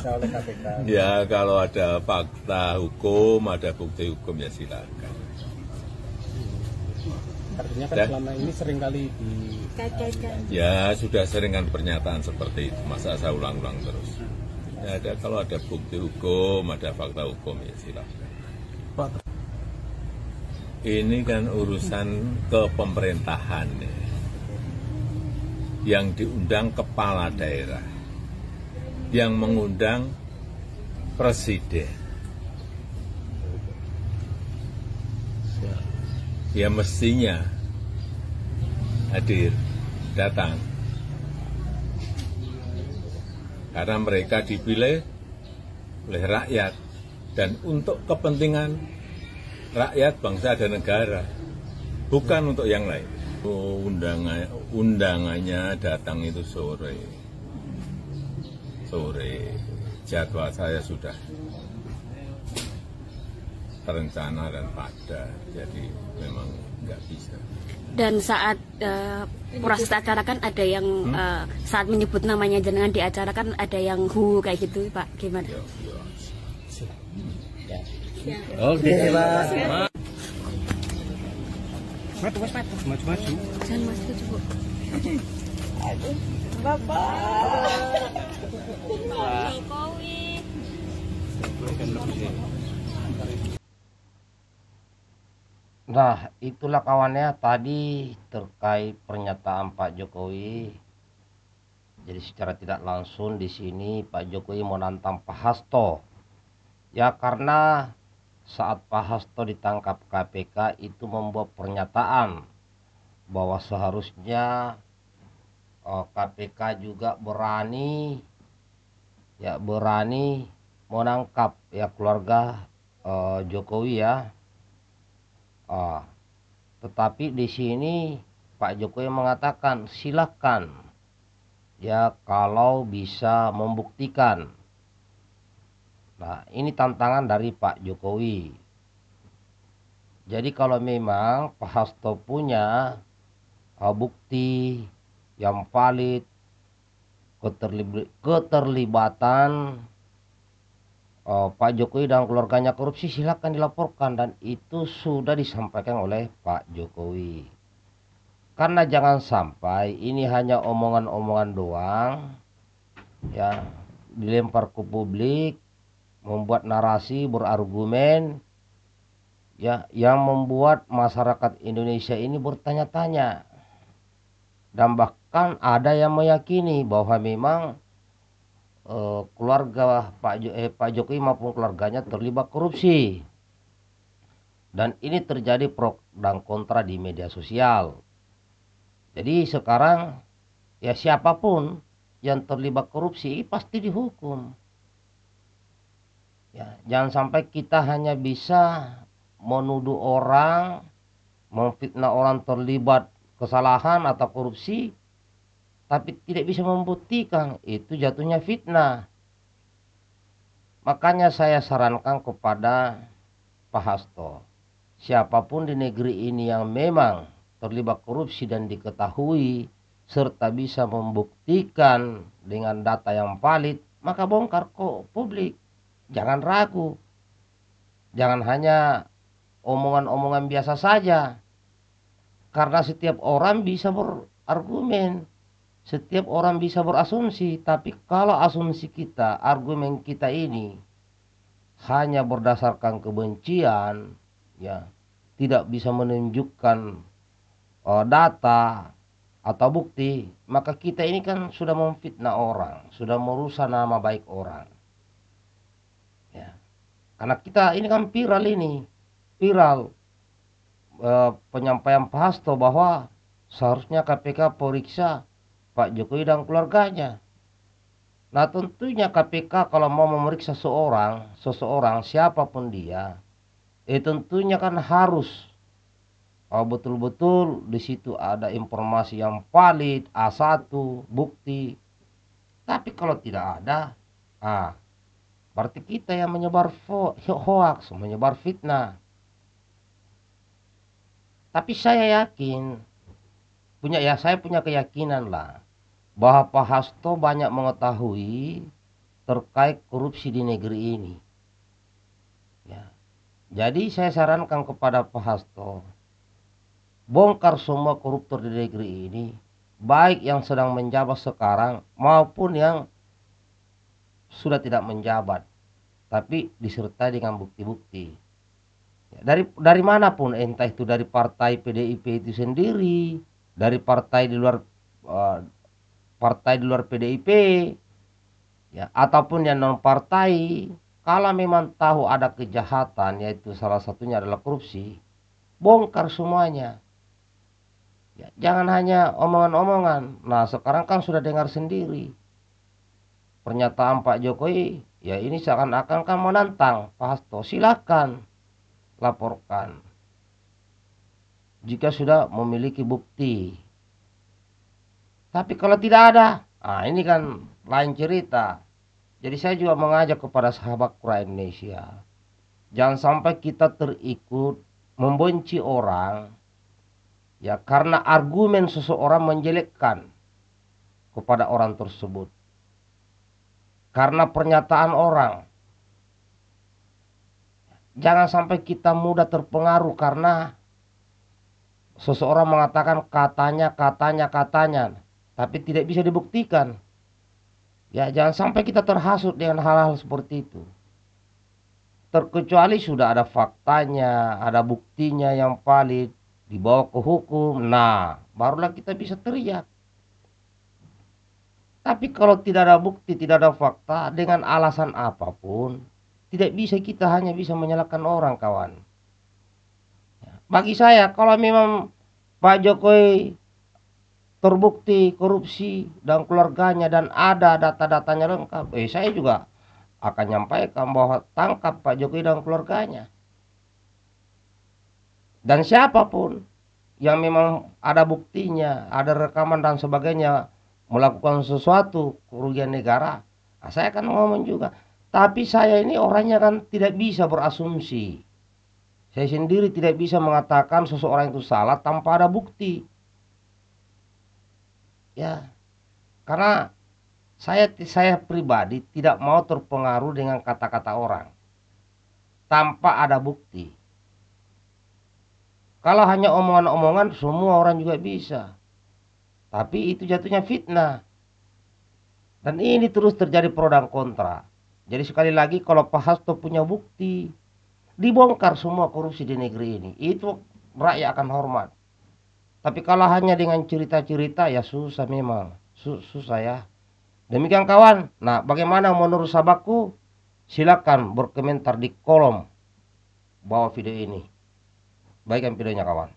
diperiksa oleh KPK? Ya kalau ada fakta hukum, ada bukti hukum ya silakan. Artinya kan selama ini sering kali Ya sudah sering kan pernyataan seperti itu, masa saya ulang-ulang terus. Ya, kalau ada bukti hukum, ada fakta hukum ya silakan. Ini kan urusan kepemerintahan ya. Yang diundang kepala daerah, yang mengundang presiden. Ya mestinya hadir, datang. Karena mereka dipilih oleh rakyat dan untuk kepentingan rakyat, bangsa dan negara, bukan untuk yang lain. Undangannya datang itu sore. Jadwal saya sudah terencana dan padat, jadi memang nggak bisa. Dan saat proses acara kan ada yang saat menyebut namanya jenengan di acara kan ada yang kayak gitu, Pak, gimana? Oke, Pak. Maju. Jangan maju coba. Aduh, Bapak. Jokowi. Nah, itulah kawannya tadi terkait pernyataan Pak Jokowi. Jadi secara tidak langsung di sini Pak Jokowi menantang Pak Hasto. Ya karena saat Pak Hasto ditangkap KPK itu membuat pernyataan bahwa seharusnya KPK juga berani menangkap ya keluarga Jokowi ya. Tetapi di sini Pak Jokowi mengatakan silakan ya kalau bisa membuktikan. Nah, ini tantangan dari Pak Jokowi. Jadi kalau memang Pak Hasto punya bukti yang valid keterlibatan Pak Jokowi dan keluarganya korupsi, silakan dilaporkan, dan itu sudah disampaikan oleh Pak Jokowi. Karena jangan sampai ini hanya omongan-omongan doang ya, dilempar ke publik, membuat narasi berargumen ya yang membuat masyarakat Indonesia ini bertanya-tanya. Dan bahkan ada yang meyakini bahwa memang keluarga Pak Jokowi maupun keluarganya terlibat korupsi. Dan ini terjadi pro dan kontra di media sosial. Jadi sekarang ya siapapun yang terlibat korupsi pasti dihukum. Ya, jangan sampai kita hanya bisa menuduh orang, memfitnah orang terlibat kesalahan atau korupsi, tapi tidak bisa membuktikan, itu jatuhnya fitnah. Makanya saya sarankan kepada Pak Hasto, siapapun di negeri ini yang memang terlibat korupsi dan diketahui serta bisa membuktikan dengan data yang valid, maka bongkar ke publik. Jangan ragu. Jangan hanya omongan-omongan biasa saja. Karena setiap orang bisa berargumen. Setiap orang bisa berasumsi. Tapi kalau asumsi kita, argumen kita ini hanya berdasarkan kebencian, ya, tidak bisa menunjukkan data atau bukti, maka kita ini kan sudah memfitnah orang, sudah merusak nama baik orang. Ya. Karena kita ini kan viral penyampaian Pak Hasto bahwa seharusnya KPK periksa Pak Jokowi dan keluarganya. Nah tentunya KPK kalau mau memeriksa seseorang siapapun dia, tentunya kan harus betul-betul di situ ada informasi yang valid, A1, bukti. Tapi kalau tidak ada, berarti kita yang menyebar hoax, menyebar fitnah. Tapi saya yakin, saya punya keyakinan lah, bahwa Pak Hasto banyak mengetahui terkait korupsi di negeri ini. Ya. Jadi saya sarankan kepada Pak Hasto, bongkar semua koruptor di negeri ini, baik yang sedang menjabat sekarang maupun yang sudah tidak menjabat, tapi disertai dengan bukti-bukti. Ya, dari manapun, entah itu dari partai PDIP itu sendiri, dari partai di luar PDIP, ya, ataupun yang non partai, kalau memang tahu ada kejahatan, yaitu salah satunya adalah korupsi, bongkar semuanya. Ya, jangan hanya omongan-omongan. Nah, sekarang kan sudah dengar sendiri pernyataan Pak Jokowi, ya ini seakan-akan kan menantang Pak Hasto. Silakan laporkan jika sudah memiliki bukti. Tapi kalau tidak ada, ini kan lain cerita. Jadi saya juga mengajak kepada sahabat Quran Indonesia, jangan sampai kita terikut membenci orang, ya karena argumen seseorang menjelekkan kepada orang tersebut, karena pernyataan orang. Jangan sampai kita mudah terpengaruh karena seseorang mengatakan katanya, tapi tidak bisa dibuktikan. Ya, jangan sampai kita terhasut dengan hal-hal seperti itu. Terkecuali sudah ada faktanya, ada buktinya yang valid, dibawa ke hukum, nah barulah kita bisa teriak. Tapi kalau tidak ada bukti, tidak ada fakta, dengan alasan apapun, tidak bisa, kita hanya bisa menyalahkan orang, kawan. Bagi saya, kalau memang Pak Jokowi terbukti korupsi dan keluarganya dan ada data-datanya lengkap, saya juga akan nyampaikan bahwa tangkap Pak Jokowi dan keluarganya. Dan siapapun yang memang ada buktinya, ada rekaman dan sebagainya, melakukan sesuatu kerugian negara, saya akan ngomong juga. Tapi saya ini orangnya kan tidak bisa berasumsi. Saya sendiri tidak bisa mengatakan seseorang itu salah tanpa ada bukti. Ya, karena saya pribadi tidak mau terpengaruh dengan kata-kata orang tanpa ada bukti. Kalau hanya omongan-omongan, semua orang juga bisa. Tapi itu jatuhnya fitnah. Dan ini terus terjadi pro dan kontra. Jadi sekali lagi, kalau Pak Hasto punya bukti, dibongkar semua korupsi di negeri ini, itu rakyat akan hormat. Tapi kalau hanya dengan cerita-cerita, ya susah memang. Susah ya. Demikian kawan. Nah, bagaimana menurut sahabatku? Silakan berkomentar di kolom bawah video ini. Baikkan videonya kawan.